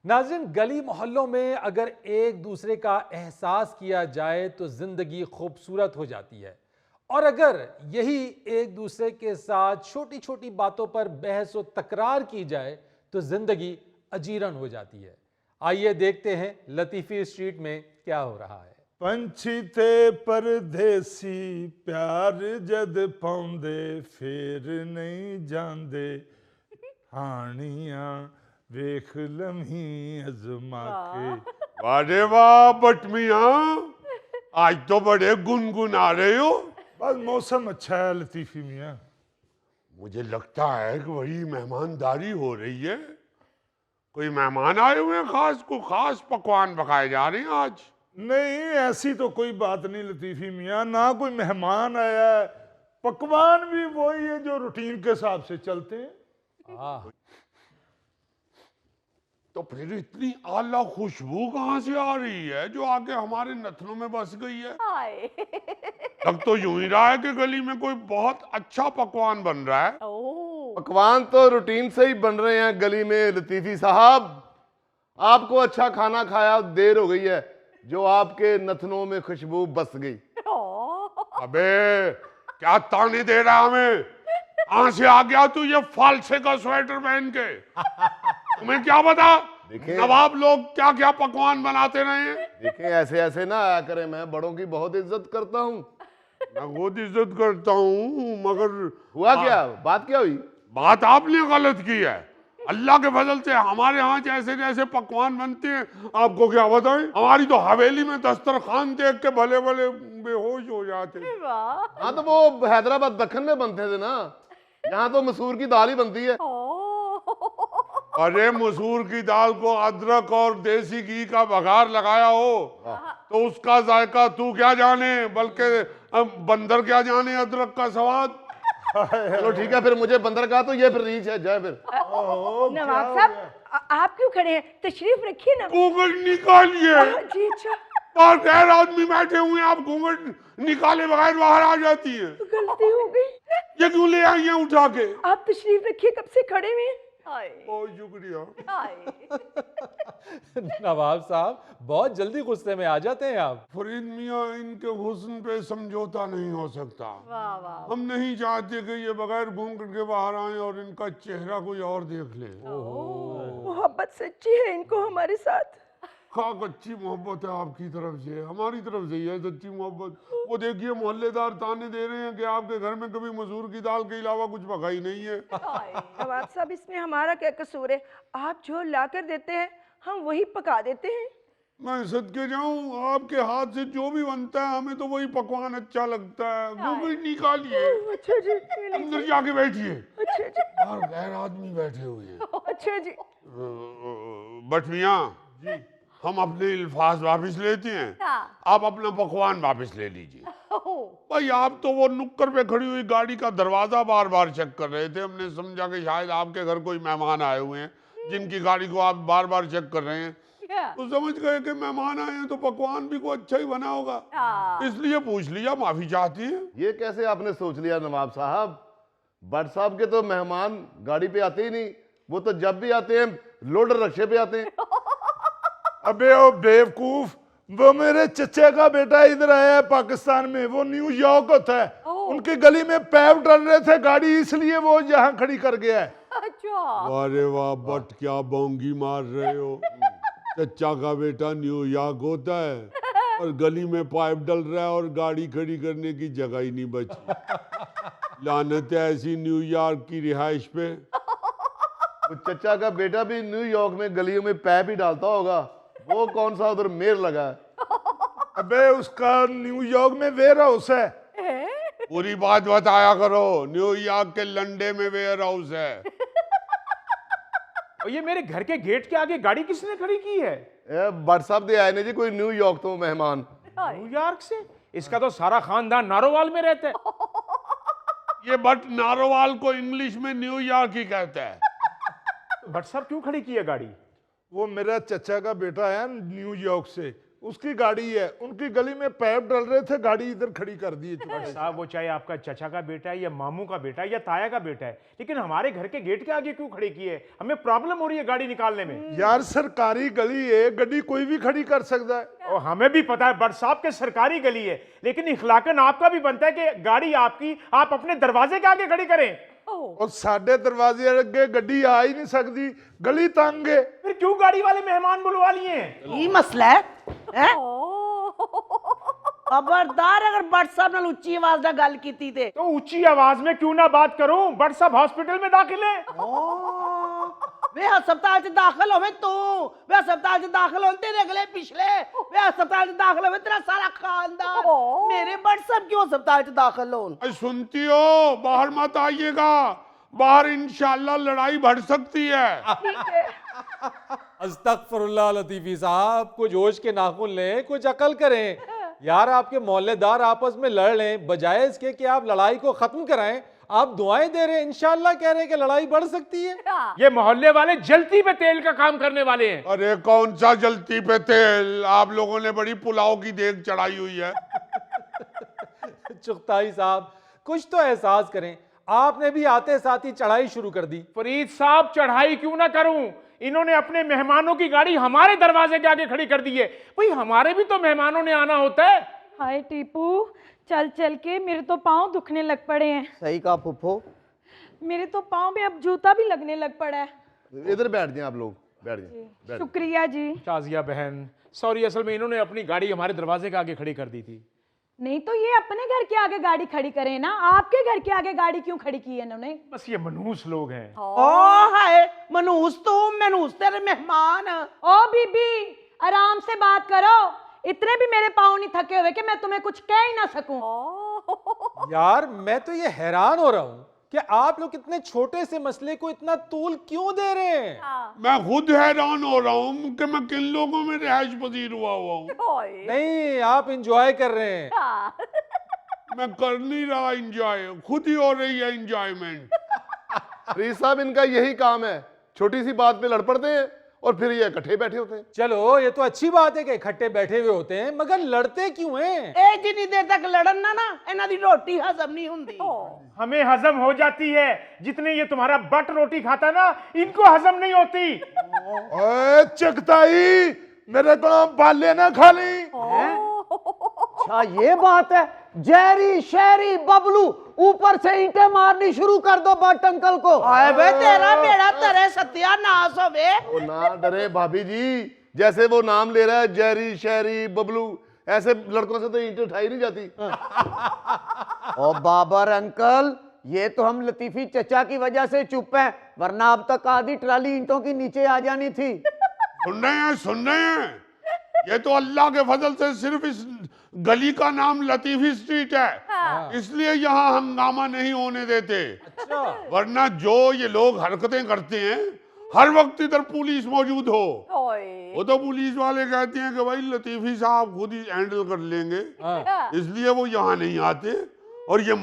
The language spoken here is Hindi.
नाज़रीन, गली मोहल्लों में अगर एक दूसरे का एहसास किया जाए तो ज़िंदगी खूबसूरत हो जाती है, और अगर यही एक दूसरे के साथ छोटी छोटी बातों पर बहस व तकरार की जाए तो ज़िंदगी अजीरन हो जाती है। आइए देखते हैं लतीफ़ी स्ट्रीट में क्या हो रहा है। पंछी ते परदेसी प्यार जद पाउंदे फिर नहीं जांदे हानियां वेख लम्ही अजमा के। वारे वाह बट मियां, आज तो बड़े गुनगुन आ रहे हो। बस मौसम अच्छा है लतीफी मियां। मुझे लगता है कि बड़ी मेहमानदारी हो रही है। कोई मेहमान आए हुए हैं, खास पकवान पकाए जा रहे हैं आज। नहीं, ऐसी तो कोई बात नहीं लतीफी मियां, ना कोई मेहमान आया है, पकवान भी वही है जो रूटीन के हिसाब से चलते हैं। तो फिर इतनी आला खुशबू कहाँ से आ रही है जो आके हमारे नथनों में बस गई है? लग तो यूं ही रहा है कि गली में कोई बहुत अच्छा पकवान बन रहा है। पकवान तो रूटीन से ही बन रहे हैं गली में लतीफी साहब। आपको अच्छा खाना खाया देर हो गई है जो आपके नथनों में खुशबू बस गई। अबे क्या ताने दे रहा हमें? कहां से आ गया तू ये फालसे का स्वेटर पहन के? तुम्हें क्या पता नवाब लोग क्या क्या पकवान बनाते रहे हैं? देखें, ऐसे ऐसे ना आया करें, मैं बड़ों की बहुत इज्जत करता हूँ। मैं खुद इज्जत करता हूँ, मगर हुआ क्या? बात क्या हुई? बात आपने गलत की है। अल्लाह के फजल से हमारे यहाँ जैसे जैसे पकवान बनते हैं, आपको क्या बताएं, हमारी तो हवेली में दस्तरखान देख के भले भले बेहोश हो जाते। हाँ, तो वो हैदराबाद दक्खन में बनते थे ना, यहाँ तो मसूर की दाल ही बनती है। अरे मसूर की दाल को अदरक और देसी घी का बघार लगाया हो तो उसका जायका तू क्या जाने, बल्कि बंदर क्या जाने अदरक का स्वाद। चलो ठीक है, फिर मुझे बंदर कहा तो ये फिर रीच है, जाए फिर। नवाब साहब, आप क्यों खड़े हैं? तशरीफ रखिए ना। घूंघट निकालिए। जी अच्छा। और गैर आदमी बैठे हुए हैं, आप घूंघट निकाले बगैर बाहर आ जाती हैं। गलती हो गई। ये क्यों ले आई हैं उठा के? आप तशरीफ रखिए, कब से खड़े हुए हैं। बहुत शुक्रिया। नवाब साहब, बहुत जल्दी गुस्से में आ जाते हैं आप। फरीद मियाँ, इनके हुस्न पे समझौता नहीं हो सकता। हम नहीं चाहते कि ये बगैर घूंघट के बाहर आए और इनका चेहरा कोई और देख ले। मोहब्बत सच्ची है इनको हमारे साथ। खाक अच्छी मोहब्बत है आपकी तरफ से, हमारी तरफ से है सच्ची मोहब्बत। वो देखिए मोहल्लेदार ताने दे रहे हैं कि आपके घर में कभी मसूर की दाल के अलावा कुछ पका ही नहीं है। नवाब साहब, इसमें हमारा क्या कसूर है? आप जो ला कर देते हैं हम वही पका देते हैं। मैं सदके जाऊं, आपके हाथ से जो भी बनता है हमें तो वही पकवान अच्छा लगता है। घूंघट निकालिए। अच्छा जी। अंदर जाके बैठिए। अच्छा जी। बाहर गैर आदमी बैठे हुए हैं। अच्छा जी। बट मियाँ जी, हम अपने अल्फाज वापस लेते हैं। आप अपना पकवान वापस ले लीजिए। भाई, आप तो वो नुक्कर पे खड़ी हुई गाड़ी का दरवाजा बार बार चेक कर रहे थे। हमने समझा कि शायद आपके घर कोई मेहमान आए हुए हैं जिनकी गाड़ी को आप बार बार चेक कर रहे हैं। तो समझ गए कि मेहमान आए हैं तो पकवान भी कोई अच्छा ही बना होगा, इसलिए पूछ लिया। माफी चाहती है। ये कैसे आपने सोच लिया नवाब साहब? भट्ट साहब के तो मेहमान गाड़ी पे आते ही नहीं, वो तो जब भी आते हैं लोडर रक्शे पे आते हैं। अबे ओ बेवकूफ, वो मेरे चचे का बेटा इधर आया है पाकिस्तान में, वो न्यूयॉर्क होता है। उनकी गली में पैप डल रहे थे गाड़ी, इसलिए वो यहाँ खड़ी कर गया है। अरे वाह बट, क्या बोंगी मार रहे हो। चचा का बेटा न्यूयॉर्क होता है और गली में पाइप डल रहा है और गाड़ी खड़ी करने की जगह ही नहीं बची। लानत है ऐसी न्यूयॉर्क की रिहाइश पे। वो चचा का बेटा भी न्यूयॉर्क में गलियों में पैप ही डालता होगा। वो कौन सा उधर मेयर लगा है? अबे उसका न्यूयॉर्क में वेयर हाउस है। पूरी बात बताया करो। न्यूयॉर्क के लंडे में वेयर हाउस है। और ये मेरे घर के गेट के आगे गाड़ी किसने खड़ी की है? भट्ट साहब दे आए ने जी कोई न्यूयॉर्क तो मेहमान। न्यूयॉर्क से? इसका तो सारा खानदान नारोवाल में रहता है। ये बट नारोवाल को इंग्लिश में न्यूयॉर्क ही कहता है। भट्ट साहब क्यों खड़ी की है गाड़ी? वो मेरा चचा का बेटा है न्यूयॉर्क से, उसकी गाड़ी है, उनकी गली में पैप डल रहे थे, गाड़ी इधर खड़ी कर दी है छोटे। साहब वो चाहे आपका चचा का बेटा है या मामू का बेटा है या ताया का बेटा है, लेकिन हमारे घर के गेट के आगे क्यों खड़ी की है? हमें प्रॉब्लम हो रही है गाड़ी निकालने में। यार सरकारी गली है, गड्डी कोई भी खड़ी कर सकता है। और हमें भी पता है बट साहब के सरकारी गली है, लेकिन इखलाकन आपका भी बनता है कि गाड़ी आपकी आप अपने दरवाजे के आगे खड़ी करें। और साढ़े दरवाजे अगे गड्डी आ ही नहीं सकती, गली तंग है। फिर क्यों गाड़ी वाले मेहमान बुलवा लिए हैं? ये मसला है, हैं? खबरदार अगर बट साहब नाल उच्ची आवाज नाल गल कीती ते तो ऊंची आवाज में क्यों ना बात करूं? बट साहब हॉस्पिटल में दाखिल है। वे अस्पताल च दाखिल होवे तू, वे अस्पताल च दाखिल होन तेरे अगले पिछले, वे अस्पताल च दाखिल होवे तेरा सारा खानदान, मेरे बट साहब क्यों अस्पताल च दाखिल होन? सुनती हो, बाहर मत आइएगा, बाहर इंशाल्लाह लड़ाई बढ़ सकती है। अस्तगफुरुल्लाह लतीफी साहब, कुछ होश के नाखून लें, कुछ अकल करें। यार आपके मोहल्लेदार आपस में लड़ लें, बजाय इसके कि आप लड़ाई को खत्म कराएं, आप दुआएं दे रहे हैं, इंशाल्लाह कह रहे हैं कि लड़ाई बढ़ सकती है। ये मोहल्ले वाले जलती पे तेल का काम करने वाले हैं। अरे कौन सा जलती पे तेल, आप लोगों ने बड़ी पुलाव की देग चढ़ाई हुई है। चुगताई साहब कुछ तो एहसास करें, आपने भी आते साथ ही चढ़ाई शुरू कर दी। फरीद साहब चढ़ाई क्यों ना करूं, इन्होंने अपने मेहमानों की गाड़ी हमारे दरवाजे के आगे खड़ी कर दी है। भाई हमारे भी तो मेहमानों ने आना होता है। हाय टीपू, चल चल के मेरे तो पाँव दुखने लग पड़े हैं। सही कहा फुफ्फो। मेरे तो पाँव में अब जूता भी लगने लग पड़ा है। इधर बैठ जाएं आप लोग, बैठ जाएं। शुक्रिया जी। शाजिया बहन सॉरी, असल में इन्होंने अपनी गाड़ी हमारे दरवाजे के आगे खड़ी कर दी थी। नहीं तो ये अपने घर के आगे गाड़ी खड़ी करें ना, आपके घर के आगे गाड़ी क्यों खड़ी की है इन्होंने? बस ये मनहूस लोग हैं। ओ हाय मनूस तू, मनूस तेरे मेहमान। ओ बीबी आराम से बात करो, इतने भी मेरे पाँव नहीं थके हुए कि मैं तुम्हें कुछ कह ही ना सकूं। यार मैं तो ये हैरान हो रहा हूं कि आप लोग इतने छोटे से मसले को इतना तूल क्यों दे रहे हैं। मैं खुद हैरान हो रहा हूँ कि मैं किन लोगों में रिहाइश पजीर हुआ हूँ। नहीं, आप इंजॉय कर रहे हैं। मैं कर नहीं रहा इंजॉय, खुद ही हो रही है इंजॉयमेंट। फरीद साहब इनका यही काम है, छोटी सी बात पे लड़ पड़ते हैं और फिर ये इकट्ठे बैठे होते हैं। चलो ये तो अच्छी बात है कि इकट्ठे बैठे हुए होते हैं, मगर लड़ते क्यों हैं? ए जितनी देर तक लड़न ना इन्हां दी रोटी हजम नहीं हुंदी। हमें हजम हो जाती है, जितने ये तुम्हारा बट रोटी खाता ना, इनको हजम नहीं होती। ओए चकताई, मेरे को बाले ना खा ली। अच्छा ये बात है, जैरी शहरी बबलू ऊपर से ईंटें मारनी शुरू कर दो बट अंकल को। आए बे तेरा बेड़ा तेरे सत्यानाश होवे। वो ना डरे भाभी जी, जैसे वो नाम ले रहा है जेरी शहरी बबलू, ऐसे लड़कों से तो ईंटें उठाई नहीं जाती। ओ बाबर अंकल, ये तो हम लतीफी चचा की वजह से चुप हैं, वरना अब तक आधी ट्राली ईंटों की नीचे आ जानी थी। सुन रहे हैं, सुन रहे हैं, ये तो अल्लाह के फजल से सिर्फ इस गली का नाम लतीफी स्ट्रीट है, इसलिए यहाँ हंगामा नहीं होने देते। अच्छा, वरना जो ये लोग हरकतें करते हैं, हर वक्त इधर पुलिस मौजूद हो, वो तो पुलिस वाले कहते हैं कि भाई लतीफी साहब खुद ही हैंडल कर लेंगे, इसलिए वो यहाँ नहीं आते और ये